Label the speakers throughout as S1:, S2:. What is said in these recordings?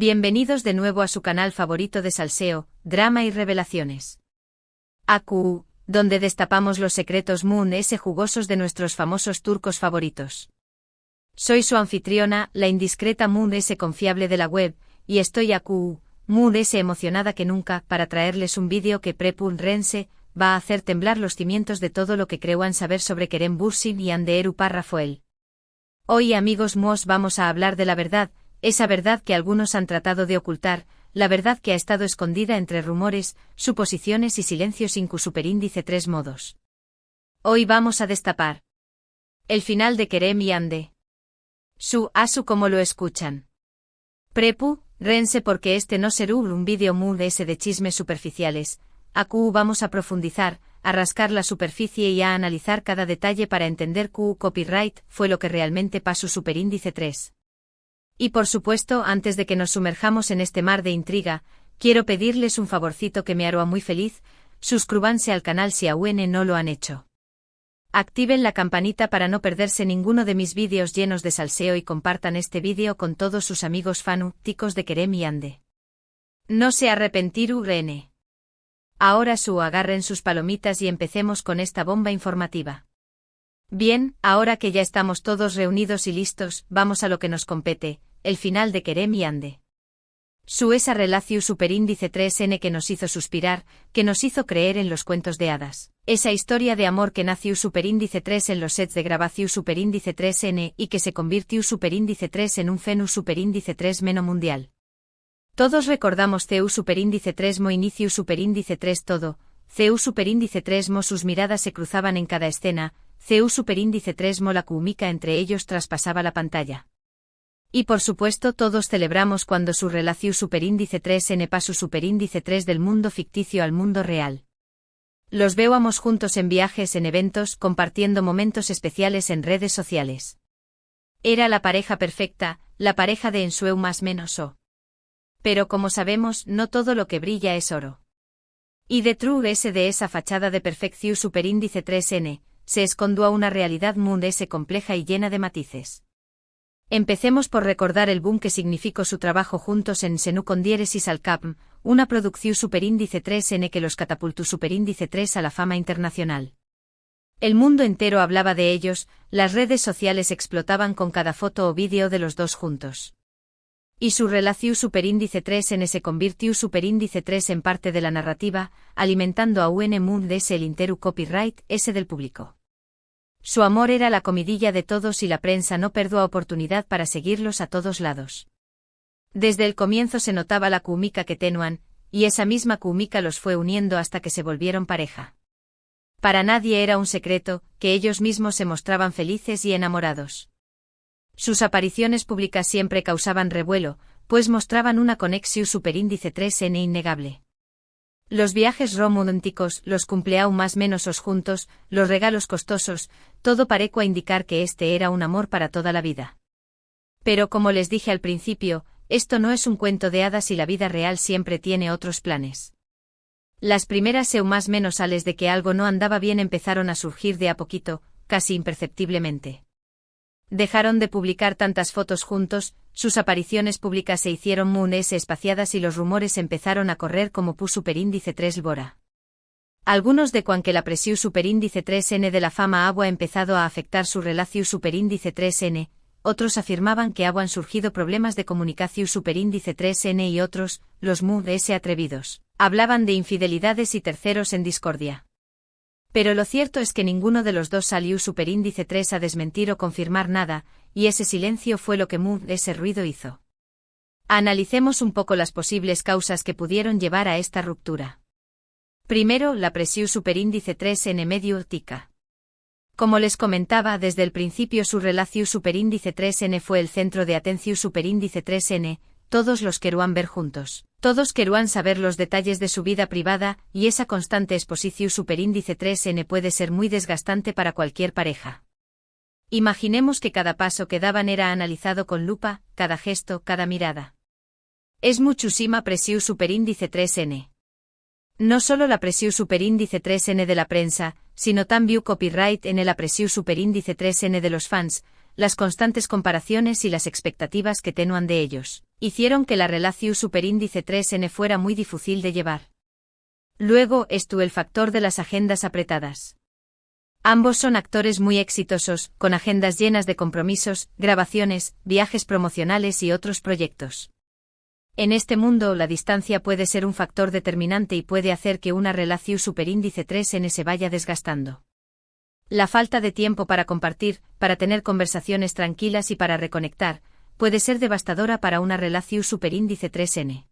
S1: Bienvenidos de nuevo a su canal favorito de salseo, drama y revelaciones. AQ, donde destapamos los secretos Moon S jugosos de nuestros famosos turcos favoritos. Soy su anfitriona, la indiscreta Moon S confiable de la web, y estoy AQ, Moon S emocionada que nunca, para traerles un vídeo que Prepul Rense va a hacer temblar los cimientos de todo lo que crean saber sobre Kerem Bürsin y Hande Rafael. Hoy, amigos Mos, vamos a hablar de la verdad. Esa verdad que algunos han tratado de ocultar, la verdad que ha estado escondida entre rumores, suposiciones y silencios IQ superíndice 3 modos. Hoy vamos a destapar el final de Kerem y Hande. Asu como lo escuchan. Prepu, Rense porque este no será un vídeo Mood S de chismes superficiales. AQ vamos a profundizar, a rascar la superficie y a analizar cada detalle para entender Q copyright fue lo que realmente pasó superíndice 3. Y por supuesto, antes de que nos sumerjamos en este mar de intriga, quiero pedirles un favorcito que me hará muy feliz, suscríbanse al canal si aún no lo han hecho. Activen la campanita para no perderse ninguno de mis vídeos llenos de salseo y compartan este vídeo con todos sus amigos fanáticos de Kerem y Hande. No se arrepentirú Rene. Ahora agarren sus palomitas y empecemos con esta bomba informativa. Bien, ahora que ya estamos todos reunidos y listos, vamos a lo que nos compete. El final de Kerem y Hande. Esa relación superíndice 3N que nos hizo suspirar, que nos hizo creer en los cuentos de hadas. Esa historia de amor que nació superíndice 3 en los sets de grabación superíndice 3N y que se convirtió superíndice 3 en un fenus superíndice 3 meno mundial. Todos recordamos CU superíndice 3 mo inicio superíndice 3 todo, CU superíndice 3 mo sus miradas se cruzaban en cada escena, CU superíndice 3 mo la química entre ellos traspasaba la pantalla. Y por supuesto todos celebramos cuando su relación superíndice 3N pasó superíndice 3 del mundo ficticio al mundo real. Los veíamos juntos en viajes, en eventos, compartiendo momentos especiales en redes sociales. Era la pareja perfecta, la pareja de ensueu más menos o. Pero como sabemos, no todo lo que brilla es oro. Y detrás de esa fachada de perfección superíndice 3N, se escondió una realidad Mood S compleja y llena de matices. Empecemos por recordar el boom que significó su trabajo juntos en Senu con diéresis al Capm, una producción superíndice 3N que los catapultó superíndice 3 a la fama internacional. El mundo entero hablaba de ellos, las redes sociales explotaban con cada foto o vídeo de los dos juntos. Y su relación superíndice 3N se convirtió superíndice 3 en parte de la narrativa, alimentando a Mood S el interu copyright ese del público. Su amor era la comidilla de todos y la prensa no perdió oportunidad para seguirlos a todos lados. Desde el comienzo se notaba la química que tenían, y esa misma química los fue uniendo hasta que se volvieron pareja. Para nadie era un secreto, que ellos mismos se mostraban felices y enamorados. Sus apariciones públicas siempre causaban revuelo, pues mostraban una conexión superíndice 3N innegable. Los viajes románticos, los cumpleaños más menos os juntos, los regalos costosos, todo parecía indicar que este era un amor para toda la vida. Pero como les dije al principio, esto no es un cuento de hadas y la vida real siempre tiene otros planes. Las primeras más menos sales de que algo no andaba bien empezaron a surgir de a poquito, casi imperceptiblemente. Dejaron de publicar tantas fotos juntos, sus apariciones públicas se hicieron Mood S espaciadas y los rumores empezaron a correr como pu superíndice 3 Bora. Algunos de cuan que la presión superíndice 3N de la fama ha empezado a afectar su relación superíndice 3N, otros afirmaban que han surgido problemas de comunicación superíndice 3N y otros, los Mood S atrevidos, hablaban de infidelidades y terceros en discordia. Pero lo cierto es que ninguno de los dos salió superíndice 3 a desmentir o confirmar nada, y ese silencio fue lo que Mood S ruido hizo. Analicemos un poco las posibles causas que pudieron llevar a esta ruptura. Primero, la presión superíndice 3N medio tica. Como les comentaba, desde el principio su relación superíndice 3N fue el centro de atención superíndice 3N, todos los querían ver juntos. Todos querían saber los detalles de su vida privada, y esa constante exposición superíndice 3N puede ser muy desgastante para cualquier pareja. Imaginemos que cada paso que daban era analizado con lupa, cada gesto, cada mirada. Es muchísima presión superíndice 3N. No solo la presión superíndice 3N de la prensa, sino también copyright en la presión superíndice 3N de los fans, las constantes comparaciones y las expectativas que tenían de ellos. hicieron que la relación superíndice 3n fuera muy difícil de llevar. Luego estuvo el factor de las agendas apretadas. Ambos son actores muy exitosos, con agendas llenas de compromisos, grabaciones, viajes promocionales y otros proyectos. En este mundo, la distancia puede ser un factor determinante y puede hacer que una relación superíndice 3n se vaya desgastando. La falta de tiempo para compartir, para tener conversaciones tranquilas y para reconectar, puede ser devastadora para una relación superíndice 3n.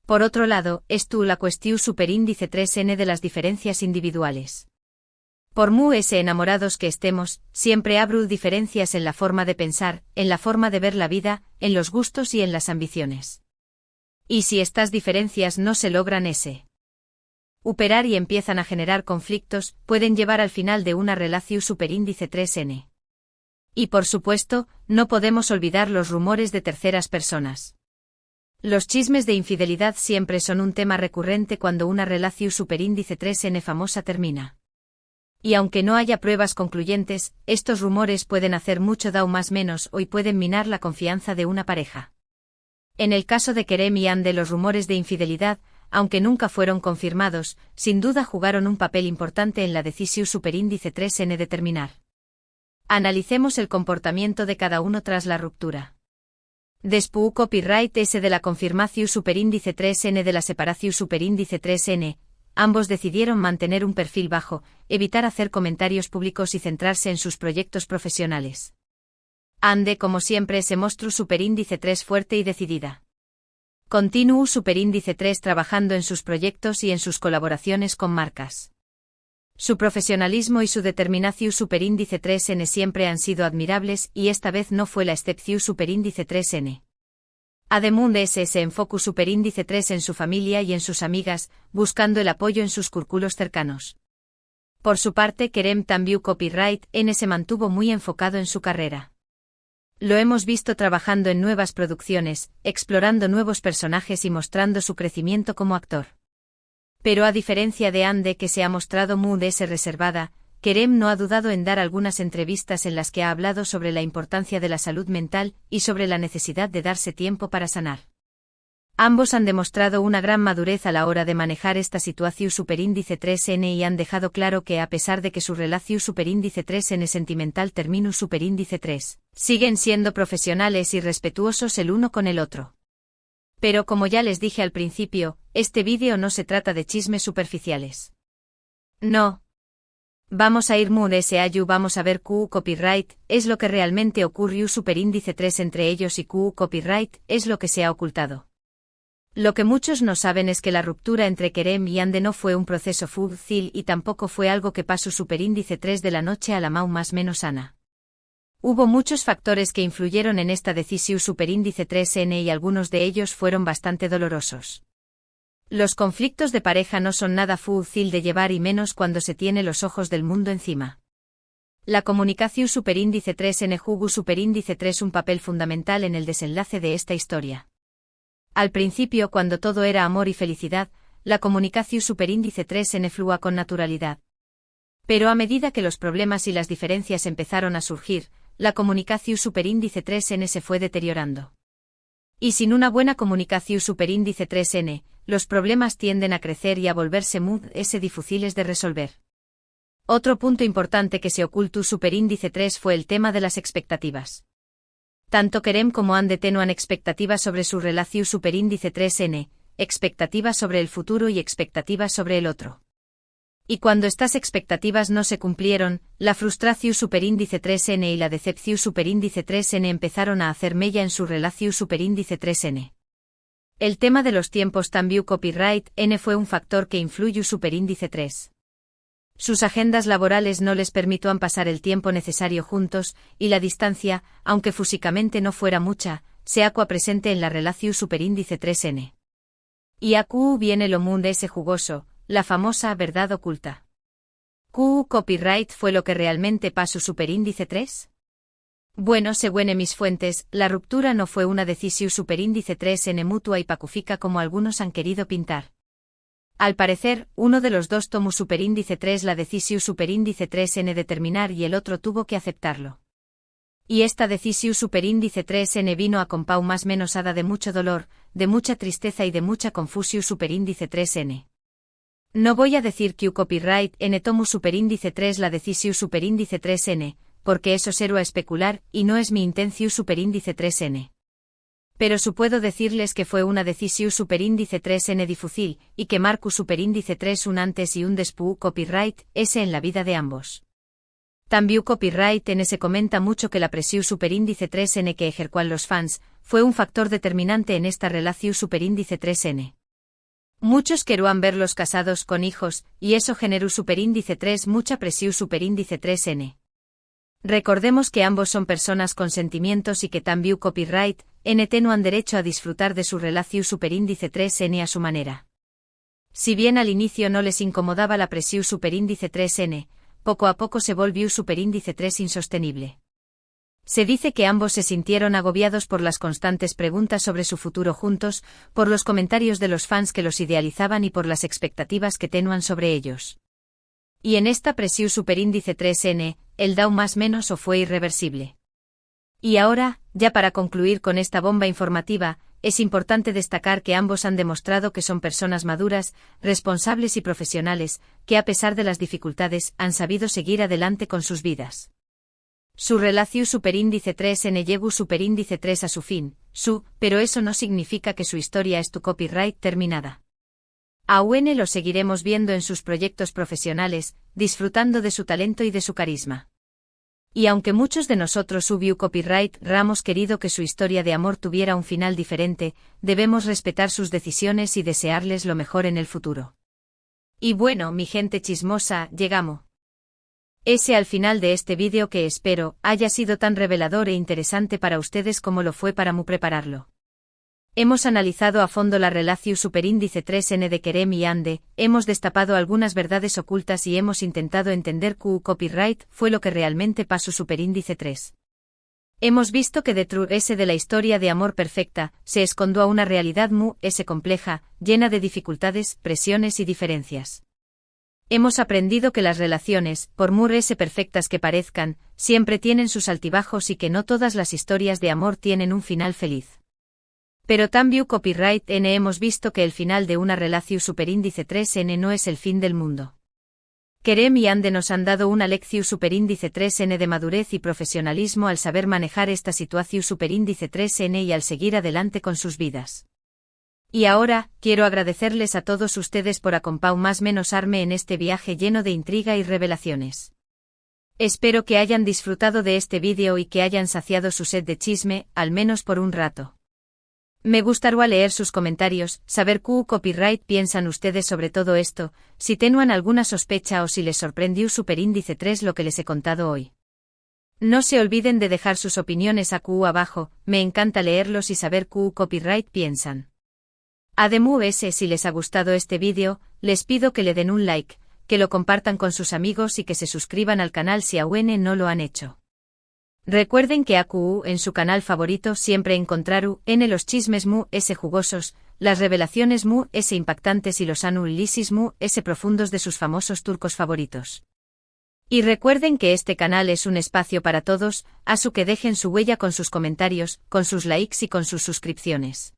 S1: Por otro lado, estuvo la cuestión superíndice 3n de las diferencias individuales. Por muy enamorados que estemos, siempre habrá diferencias en la forma de pensar, en la forma de ver la vida, en los gustos y en las ambiciones. Y si estas diferencias no se logran superar y empiezan a generar conflictos, pueden llevar al final de una relación superíndice 3n. Y por supuesto, no podemos olvidar los rumores de terceras personas. Los chismes de infidelidad siempre son un tema recurrente cuando una relación superíndice 3n famosa termina. Y aunque no haya pruebas concluyentes, estos rumores pueden hacer mucho daño más menos o y pueden minar la confianza de una pareja. En el caso de Kerem y Ande, los rumores de infidelidad, aunque nunca fueron confirmados, sin duda jugaron un papel importante en la decisión superíndice 3n de terminar. Analicemos el comportamiento de cada uno tras la ruptura. Después copyright S de la confirmación superíndice 3n de la separación superíndice 3n, ambos decidieron mantener un perfil bajo, evitar hacer comentarios públicos y centrarse en sus proyectos profesionales. Ande, como siempre, se mostró superíndice 3 fuerte y decidida. Continuó superíndice 3 trabajando en sus proyectos y en sus colaboraciones con marcas. Su profesionalismo y su determinación superíndice 3n siempre han sido admirables y esta vez no fue la excepción superíndice 3n. Además de ese se enfocó superíndice 3 en su familia y en sus amigas, buscando el apoyo en sus círculos cercanos. Por su parte, Kerem también copyright N se mantuvo muy enfocado en su carrera. Lo hemos visto trabajando en nuevas producciones, explorando nuevos personajes y mostrando su crecimiento como actor. Pero a diferencia de Ande, que se ha mostrado muy reservada, Kerem no ha dudado en dar algunas entrevistas en las que ha hablado sobre la importancia de la salud mental y sobre la necesidad de darse tiempo para sanar. Ambos han demostrado una gran madurez a la hora de manejar esta situación superíndice 3n y han dejado claro que a pesar de que su relación superíndice 3n sentimental terminó superíndice 3, siguen siendo profesionales y respetuosos el uno con el otro. Pero como ya les dije al principio, este vídeo no se trata de chismes superficiales. No. Vamos a ir muy vamos a ver copyright, es lo que realmente ocurrió superíndice 3 entre ellos y copyright, es lo que se ha ocultado. Lo que muchos no saben es que la ruptura entre Kerem y Ande no fue un proceso fácil y tampoco fue algo que pasó superíndice 3 de la noche a la más menos sana. Hubo muchos factores que influyeron en esta decisión superíndice 3n y algunos de ellos fueron bastante dolorosos. Los conflictos de pareja no son nada fácil de llevar y menos cuando se tiene los ojos del mundo encima. La comunicación superíndice 3n jugó superíndice 3 un papel fundamental en el desenlace de esta historia. Al principio, cuando todo era amor y felicidad, la comunicación superíndice 3n fluyó con naturalidad. Pero a medida que los problemas y las diferencias empezaron a surgir, la comunicación superíndice 3n se fue deteriorando. Y sin una buena comunicación superíndice 3n, los problemas tienden a crecer y a volverse muy difíciles de resolver. Otro punto importante que se ocultó superíndice 3 fue el tema de las expectativas. Tanto Kerem como Ande tenían expectativas sobre su relación superíndice 3n, expectativas sobre el futuro y expectativas sobre el otro. Y cuando estas expectativas no se cumplieron, la frustración superíndice 3n y la decepción superíndice 3n empezaron a hacer mella en su relación superíndice 3n. El tema de los tiempos también copyright N fue un factor que influyó superíndice 3. Sus agendas laborales no les permitieron pasar el tiempo necesario juntos, y la distancia, aunque físicamente no fuera mucha, se aqua presente en la relación superíndice 3n. Y aquí viene lo mundo ese jugoso, la famosa verdad oculta. ¿Copyright fue lo que realmente pasó superíndice 3? Bueno, según mis fuentes, la ruptura no fue una decisión superíndice 3n mutua y pacífica como algunos han querido pintar. Al parecer, uno de los dos tomó superíndice 3 la decisión superíndice 3n de terminar y el otro tuvo que aceptarlo. Y esta decisiu superíndice 3n vino a compau más menos hada de mucho dolor, de mucha tristeza y de mucha confusiu superíndice 3n. No voy a decir que u copyright n tomu superíndice 3 la decisiu superíndice 3n, porque eso seru a especular, y no es mi intenciu superíndice 3n. Pero su puedo decirles que fue una decisiu superíndice 3n difucil, y que marcu superíndice 3 un antes y un después copyright, ese en la vida de ambos. También copyright n se comenta mucho que la presiu superíndice 3n que ejercuan los fans, fue un factor determinante en esta relaciu superíndice 3n. Muchos queruan verlos casados con hijos, y eso generó superíndice 3 mucha presiu superíndice 3n. Recordemos que ambos son personas con sentimientos y que también copyright, nt no han derecho a disfrutar de su relaciu superíndice 3n a su manera. Si bien al inicio no les incomodaba la presiu superíndice 3n, poco a poco se volvió superíndice 3 insostenible. Se dice que ambos se sintieron agobiados por las constantes preguntas sobre su futuro juntos, por los comentarios de los fans que los idealizaban y por las expectativas que tenuan sobre ellos. Y en esta presiu superíndice 3n, el dau más menos o fue irreversible. Y ahora, ya para concluir con esta bomba informativa, es importante destacar que ambos han demostrado que son personas maduras, responsables y profesionales, que a pesar de las dificultades, han sabido seguir adelante con sus vidas. Su relaciu superíndice 3n llegó superíndice 3 a su fin, pero eso no significa que su historia es tu copyright terminada. Aún lo seguiremos viendo en sus proyectos profesionales, disfrutando de su talento y de su carisma. Y aunque muchos de nosotros hubiu copyright ramos querido que su historia de amor tuviera un final diferente, debemos respetar sus decisiones y desearles lo mejor en el futuro. Y bueno, mi gente chismosa, llegamos. Ese al final de este vídeo que espero haya sido tan revelador e interesante para ustedes como lo fue para mí prepararlo. Hemos analizado a fondo la relaciu superíndice 3n de Kerem y Ande, hemos destapado algunas verdades ocultas y hemos intentado entender que copyright fue lo que realmente pasó superíndice 3. Hemos visto que detrás de la historia de amor perfecta, se escondió una realidad compleja, llena de dificultades, presiones y diferencias. Hemos aprendido que las relaciones, por muy perfectas que parezcan, siempre tienen sus altibajos y que no todas las historias de amor tienen un final feliz. Pero también copyright n hemos visto que el final de una relación superíndice 3n no es el fin del mundo. Kerem y Ande nos han dado una lección superíndice 3n de madurez y profesionalismo al saber manejar esta situación superíndice 3n y al seguir adelante con sus vidas. Y ahora, quiero agradecerles a todos ustedes por acompañar más menos arme en este viaje lleno de intriga y revelaciones. Espero que hayan disfrutado de este vídeo y que hayan saciado su sed de chisme, al menos por un rato. Me gustaría leer sus comentarios, saber qué copyright piensan ustedes sobre todo esto, si tenuan alguna sospecha o si les sorprendió superíndice 3 lo que les he contado hoy. No se olviden de dejar sus opiniones abajo, me encanta leerlos y saber qué copyright piensan. Además, si les ha gustado este vídeo, les pido que le den un like, que lo compartan con sus amigos y que se suscriban al canal si aún no lo han hecho. Recuerden que en su canal favorito siempre encontraru los chismes jugosos, las revelaciones impactantes y los análisis profundos de sus famosos turcos favoritos. Y recuerden que este canal es un espacio para todos, que dejen su huella con sus comentarios, con sus likes y con sus suscripciones.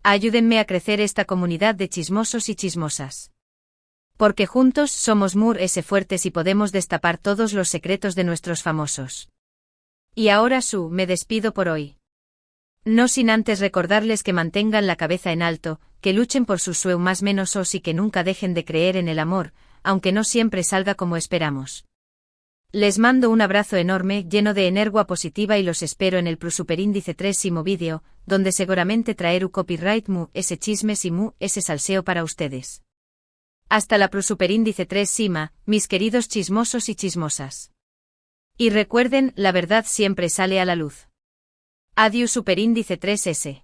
S1: Ayúdenme a crecer esta comunidad de chismosos y chismosas. Porque juntos somos fuertes y podemos destapar todos los secretos de nuestros famosos. Y ahora me despido por hoy. No sin antes recordarles que mantengan la cabeza en alto, que luchen por sus sueños más menos y que nunca dejen de creer en el amor, aunque no siempre salga como esperamos. Les mando un abrazo enorme lleno de energía positiva y los espero en el superíndice 3 vídeo, donde seguramente traeré copyright ese chismes y ese salseo para ustedes. Hasta la superíndice 3 mis queridos chismosos y chismosas. Y recuerden, la verdad siempre sale a la luz. Adiós superíndice 3S.